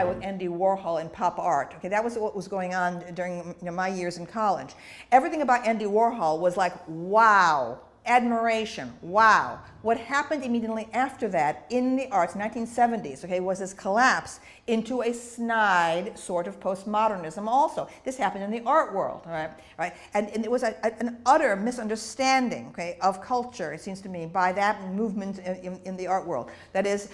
identify with Andy Warhol in pop art. Okay, that was what was going on during my years in college. Everything about Andy Warhol was like, wow, admiration, wow. What happened immediately after that in the arts, 1970s, okay, was this collapse into a snide sort of postmodernism also. This happened in the art world, right? And it was an utter misunderstanding, okay, of culture, it seems to me, by that movement in the art world. That is,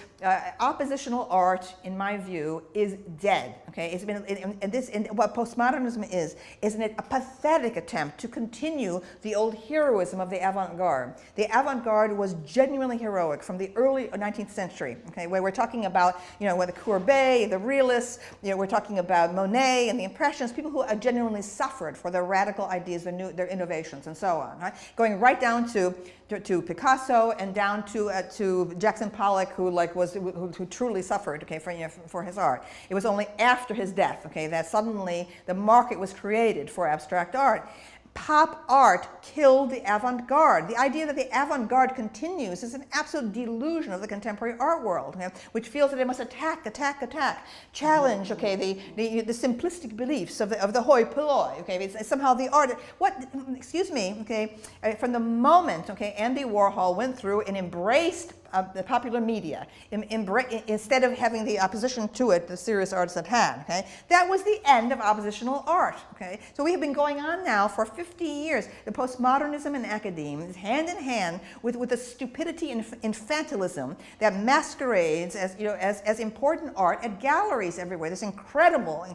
oppositional art, in my view, is dead, okay? It's been, and what postmodernism is a pathetic attempt to continue the old heroism of the avant-garde. The avant-garde was genuinely heroic from the early 19th century, okay, where we're talking about, where the Courbet, the realists, we're talking about Monet and the Impressionists, people who genuinely suffered for their radical ideas, their innovations, and so on, right? Going right down to Picasso and down to Jackson Pollock, who truly suffered, okay, for his art. It was only after his death, okay, that suddenly the market was created for abstract art. Pop art killed the avant-garde. The idea that the avant-garde continues is an absolute delusion of the contemporary art world, okay, which feels that it must attack, challenge, okay, the simplistic beliefs of the hoi polloi, okay, it's somehow the art. Okay, from the moment, okay, Andy Warhol went through and embraced the popular media, instead of having the opposition to it, the serious artists had had, okay? That was the end of oppositional art, okay? So we have been going on now for 50 years. The postmodernism in academia is hand in hand with the stupidity and infantilism that masquerades as important art at galleries everywhere. This incredible,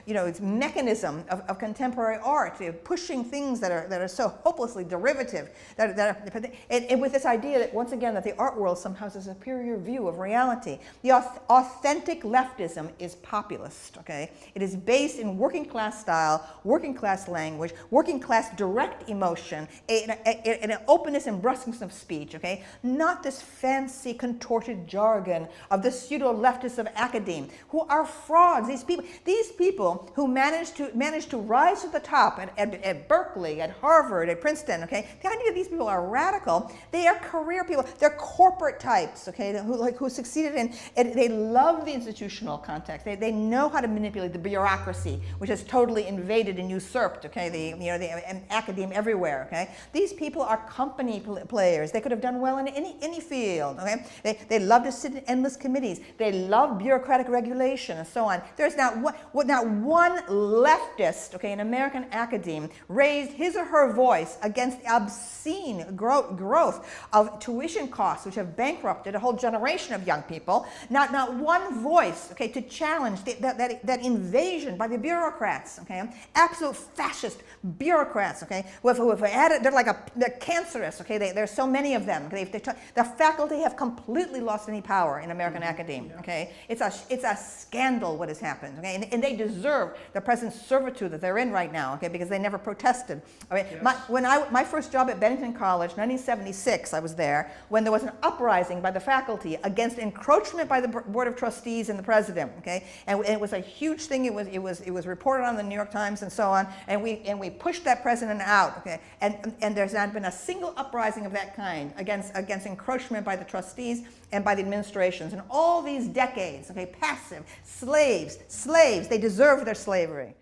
it's mechanism of contemporary art, pushing things that are so hopelessly derivative, and with this idea that, once again, that the art world somehow has a superior view of reality. The authentic leftism is populist, okay? It is based in working class style, working class language, working class direct emotion, an openness and brusqueness of speech, okay? Not this fancy contorted jargon of the pseudo-leftists of academe, who are frauds. These people who managed to rise to the top at Berkeley, at Harvard, at Princeton, okay? The idea that these people are radical, they are career people, they're corporate types, okay, who succeeded in, and they love the institutional context. They know how to manipulate the bureaucracy, which has totally invaded and usurped, okay, the academe everywhere, okay. These people are company players. They could have done well in any field, okay. They love to sit in endless committees. They love bureaucratic regulation and so on. There's not one leftist, okay, in American academe raised his or her voice against the obscene growth of tuition costs, which have bankrupted a whole generation of young people. Not one voice, okay, to challenge that invasion by the bureaucrats, okay, absolute fascist bureaucrats, okay. They're cancerous, okay. There's so many of them. The faculty have completely lost any power in American academia, okay. It's a scandal what has happened, okay, and they deserve the present servitude that they're in right now, okay, because they never protested. Okay? Yes. My first job at Bennington College, 1976, I was there when there was an uprising by the faculty against encroachment by the Board of Trustees and the president, okay? And it was a huge thing. It was reported on the New York Times and so on, and we pushed that president out, okay? And there's not been a single uprising of that kind against encroachment by the trustees and by the administrations. And all these decades, okay, passive, slaves, they deserve their slavery.